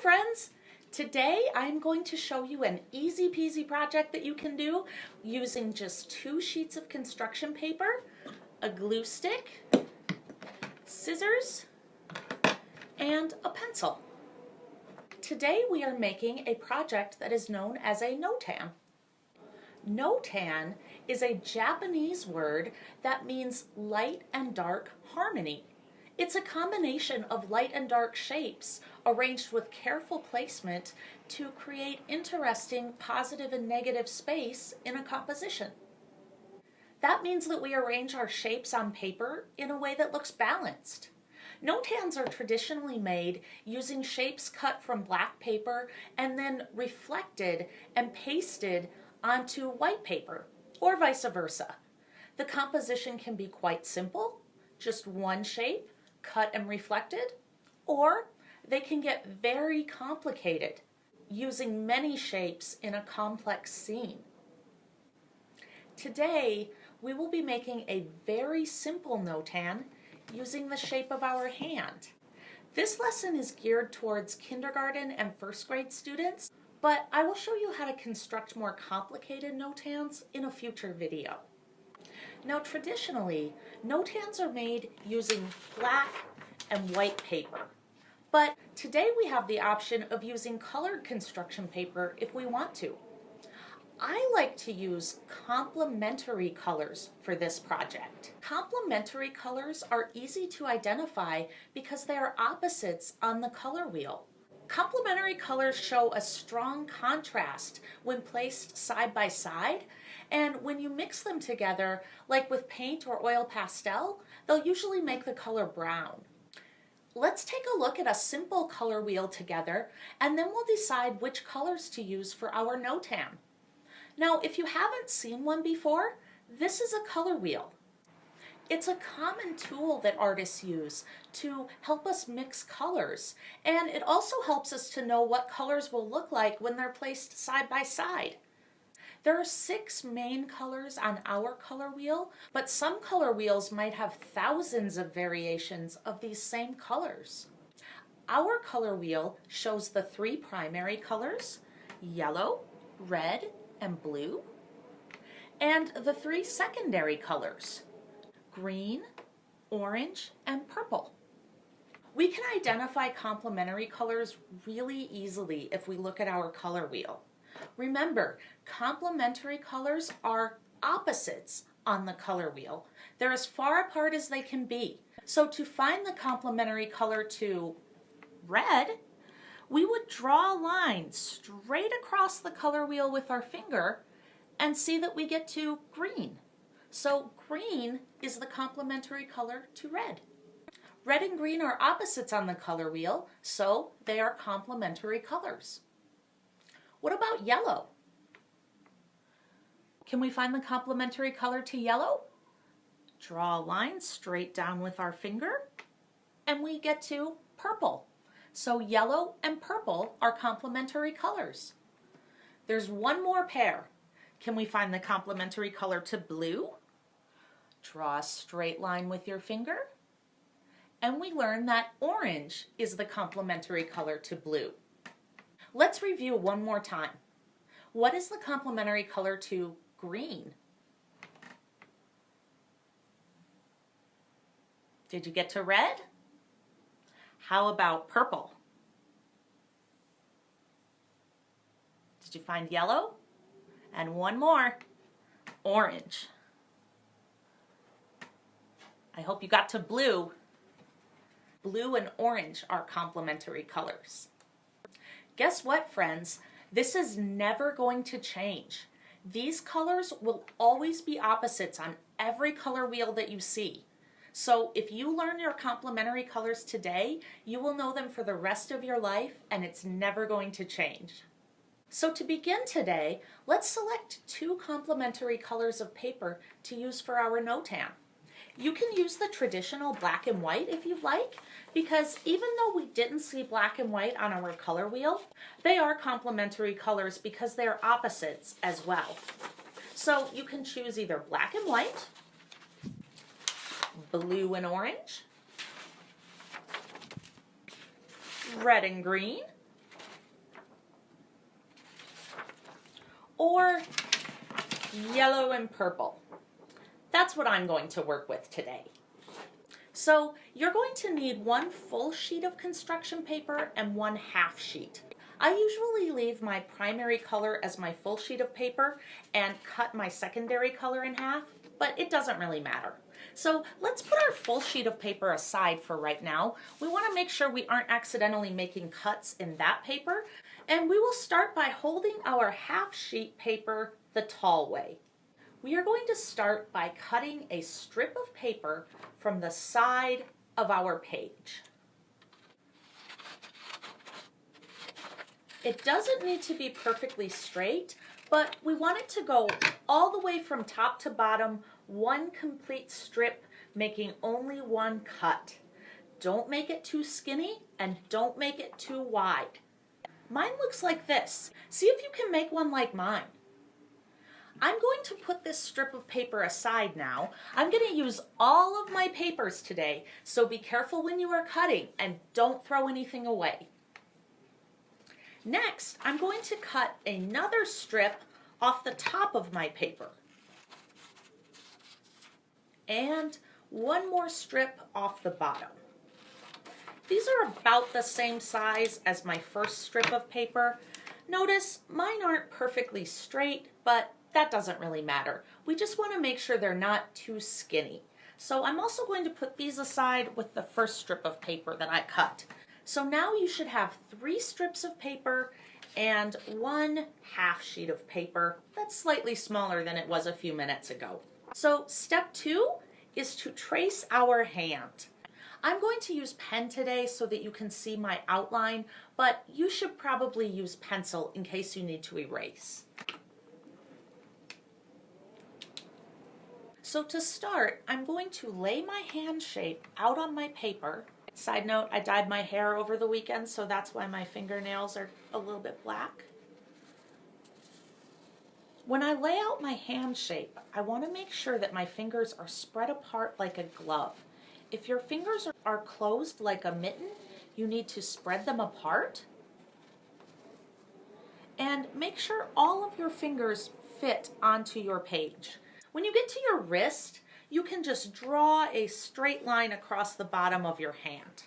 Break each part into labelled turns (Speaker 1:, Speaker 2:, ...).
Speaker 1: friends! Today I'm going to show you an easy peasy project that you can do using just 2 sheets of construction paper, a glue stick, scissors, and a pencil. Today we are making a project that is known as a Notan. Notan is a Japanese word that means light and dark harmony. It's a combination of light and dark shapes arranged with careful placement to create interesting positive and negative space in a composition. That means that we arrange our shapes on paper in a way that looks balanced. Notans are traditionally made using shapes cut from black paper and then reflected and pasted onto white paper, or vice versa. The composition can be quite simple, just one shape, cut and reflected, or they can get very complicated, using many shapes in a complex scene. Today, we will be making a very simple Notan using the shape of our hand. This lesson is geared towards kindergarten and first grade students, but I will show you how to construct more complicated Notans in a future video. Now traditionally, Notans are made using black and white paper, but today we have the option of using colored construction paper if we want to. I like to use complementary colors for this project. Complementary colors are easy to identify because they are opposites on the color wheel. Complementary colors show a strong contrast when placed side by side, and when you mix them together, like with paint or oil pastel, they'll usually make the color brown. Let's take a look at a simple color wheel together, and then we'll decide which colors to use for our Notan. Now, if you haven't seen one before, this is a color wheel. It's a common tool that artists use to help us mix colors, and it also helps us to know what colors will look like when they're placed side by side. There are 6 main colors on our color wheel, but some color wheels might have thousands of variations of these same colors. Our color wheel shows the 3 primary colors, yellow, red, and blue, and the 3 secondary colors, green, orange, and purple. We can identify complementary colors really easily if we look at our color wheel. Remember, complementary colors are opposites on the color wheel. They're as far apart as they can be. So to find the complementary color to red, we would draw a line straight across the color wheel with our finger and see that we get to green. So green is the complementary color to red. Red and green are opposites on the color wheel, so they are complementary colors. What about yellow? Can we find the complementary color to yellow? Draw a line straight down with our finger, and we get to purple. So yellow and purple are complementary colors. There's one more pair. Can we find the complementary color to blue? Draw a straight line with your finger, and we learn that orange is the complementary color to blue. Let's review one more time. What is the complementary color to green? Did you get to red? How about purple? Did you find yellow? And one more, orange. I hope you got to blue. Blue and orange are complementary colors. Guess what, friends? This is never going to change. These colors will always be opposites on every color wheel that you see. So if you learn your complementary colors today, you will know them for the rest of your life, and it's never going to change. So to begin today, let's select 2 complementary colors of paper to use for our Notan. You can use the traditional black and white if you'd like, because even though we didn't see black and white on our color wheel, they are complementary colors because they are opposites as well. So you can choose either black and white, blue and orange, red and green, or yellow and purple. That's what I'm going to work with today. So you're going to need one full sheet of construction paper and one half sheet. I usually leave my primary color as my full sheet of paper and cut my secondary color in half, but it doesn't really matter. So let's put our full sheet of paper aside for right now. We want to make sure we aren't accidentally making cuts in that paper, and we will start by holding our half sheet paper the tall way. We are going to start by cutting a strip of paper from the side of our page. It doesn't need to be perfectly straight, but we want it to go all the way from top to bottom, one complete strip, making only one cut. Don't make it too skinny and don't make it too wide. Mine looks like this. See if you can make one like mine. I'm going to put this strip of paper aside now. I'm going to use all of my papers today, so be careful when you are cutting and don't throw anything away. Next, I'm going to cut another strip off the top of my paper. And one more strip off the bottom. These are about the same size as my first strip of paper. Notice mine aren't perfectly straight, but that doesn't really matter. We just want to make sure they're not too skinny. So I'm also going to put these aside with the first strip of paper that I cut. So now you should have 3 strips of paper and one half sheet of paper that's slightly smaller than it was a few minutes ago. So step 2 is to trace our hand. I'm going to use pen today so that you can see my outline, but you should probably use pencil in case you need to erase. So to start, I'm going to lay my hand shape out on my paper. Side note, I dyed my hair over the weekend, so that's why my fingernails are a little bit black. When I lay out my hand shape, I want to make sure that my fingers are spread apart like a glove. If your fingers are closed like a mitten, you need to spread them apart. And make sure all of your fingers fit onto your page. When you get to your wrist, you can just draw a straight line across the bottom of your hand.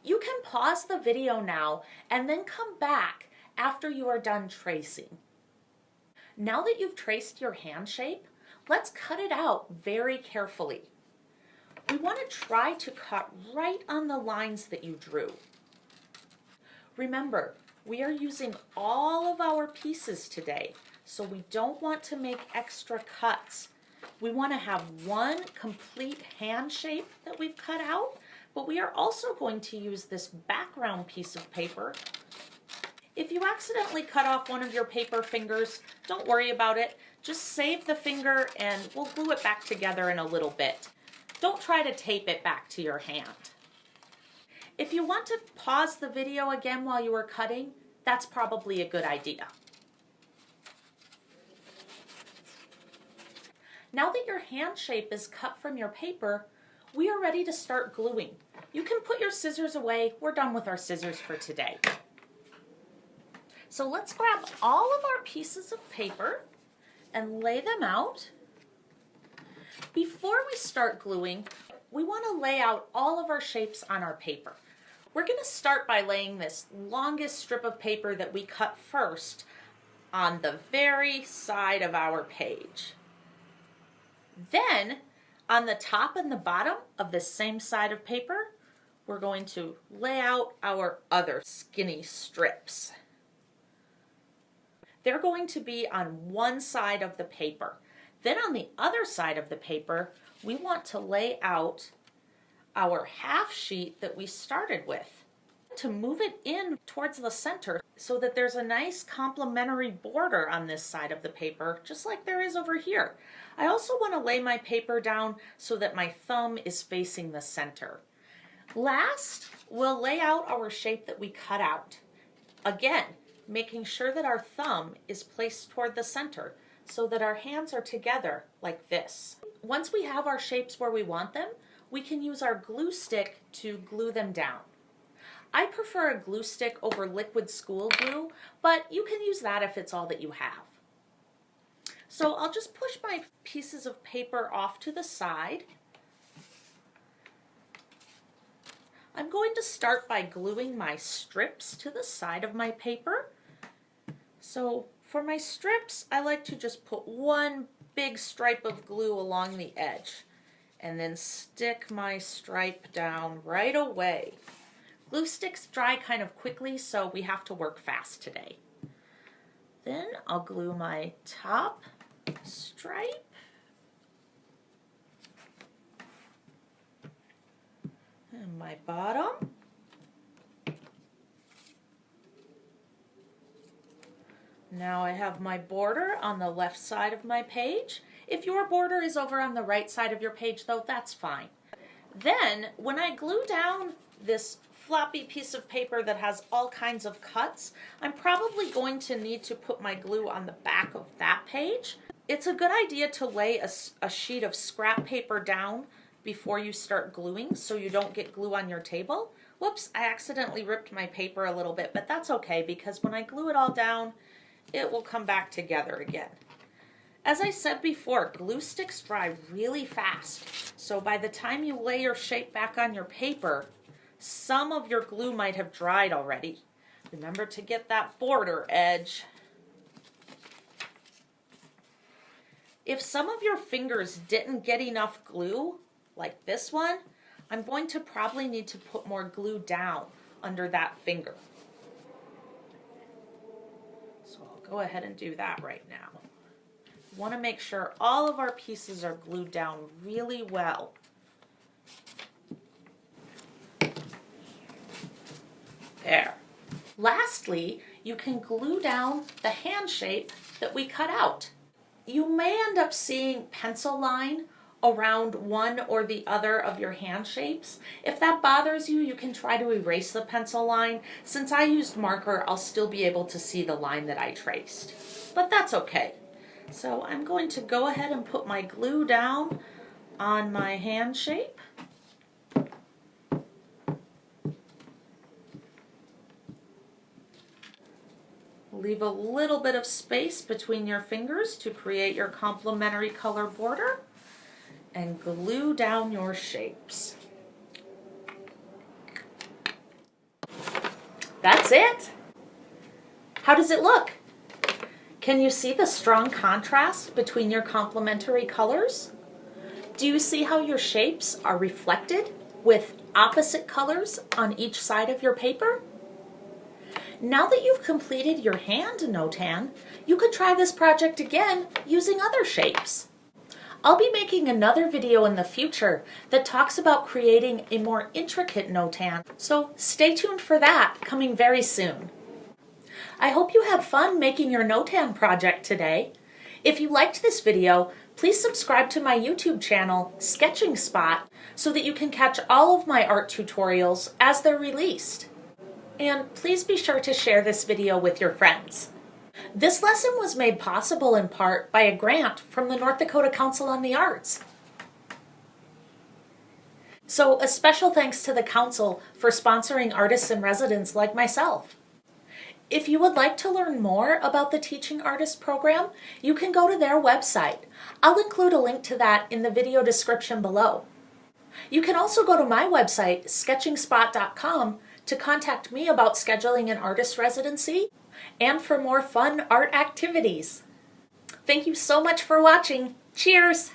Speaker 1: You can pause the video now and then come back after you are done tracing. Now that you've traced your hand shape, let's cut it out very carefully. We want to try to cut right on the lines that you drew. Remember, we are using all of our pieces today, so we don't want to make extra cuts. We want to have one complete hand shape that we've cut out, but we are also going to use this background piece of paper. If you accidentally cut off one of your paper fingers, don't worry about it. Just save the finger and we'll glue it back together in a little bit. Don't try to tape it back to your hand. If you want to pause the video again while you are cutting, that's probably a good idea. Now that your hand shape is cut from your paper, we are ready to start gluing. You can put your scissors away. We're done with our scissors for today. So let's grab all of our pieces of paper and lay them out. Before we start gluing, we want to lay out all of our shapes on our paper. We're going to start by laying this longest strip of paper that we cut first on the very side of our page. Then, on the top and the bottom of the same side of paper, we're going to lay out our other skinny strips. They're going to be on one side of the paper. Then on the other side of the paper, we want to lay out our half sheet that we started with. To move it in towards the center so that there's a nice complementary border on this side of the paper, just like there is over here. I also want to lay my paper down so that my thumb is facing the center. Last, we'll lay out our shape that we cut out. Again, making sure that our thumb is placed toward the center so that our hands are together like this. Once we have our shapes where we want them, we can use our glue stick to glue them down. I prefer a glue stick over liquid school glue, but you can use that if it's all that you have. So I'll just push my pieces of paper off to the side. I'm going to start by gluing my strips to the side of my paper. So for my strips, I like to just put one big stripe of glue along the edge and then stick my stripe down right away. Glue sticks dry kind of quickly, so we have to work fast today. Then I'll glue my top stripe. And my bottom. Now I have my border on the left side of my page. If your border is over on the right side of your page though, that's fine. Then when I glue down this floppy piece of paper that has all kinds of cuts, I'm probably going to need to put my glue on the back of that page. It's a good idea to lay a sheet of scrap paper down before you start gluing so you don't get glue on your table. Whoops, I accidentally ripped my paper a little bit, but that's okay because when I glue it all down, it will come back together again. As I said before, glue sticks dry really fast, so by the time you lay your shape back on your paper, some of your glue might have dried already. Remember to get that border edge. If some of your fingers didn't get enough glue, like this one, I'm going to probably need to put more glue down under that finger. So I'll go ahead and do that right now. We want to make sure all of our pieces are glued down really well. There. Lastly, you can glue down the hand shape that we cut out. You may end up seeing pencil line around one or the other of your hand shapes. If that bothers you, you can try to erase the pencil line. Since I used marker, I'll still be able to see the line that I traced. But that's okay. So I'm going to go ahead and put my glue down on my hand shape. Leave a little bit of space between your fingers to create your complementary color border and glue down your shapes. That's it. How does it look? Can you see the strong contrast between your complementary colors? Do you see how your shapes are reflected with opposite colors on each side of your paper? Now that you've completed your hand Notan, you could try this project again using other shapes. I'll be making another video in the future that talks about creating a more intricate Notan, so stay tuned for that, coming very soon. I hope you had fun making your Notan project today. If you liked this video, please subscribe to my YouTube channel, Sketching Spot, so that you can catch all of my art tutorials as they're released. And please be sure to share this video with your friends. This lesson was made possible in part by a grant from the North Dakota Council on the Arts. So a special thanks to the Council for sponsoring artists in residence like myself. If you would like to learn more about the Teaching Artist program, you can go to their website. I'll include a link to that in the video description below. You can also go to my website, sketchingspot.com, to contact me about scheduling an artist residency and for more fun art activities. Thank you so much for watching. Cheers!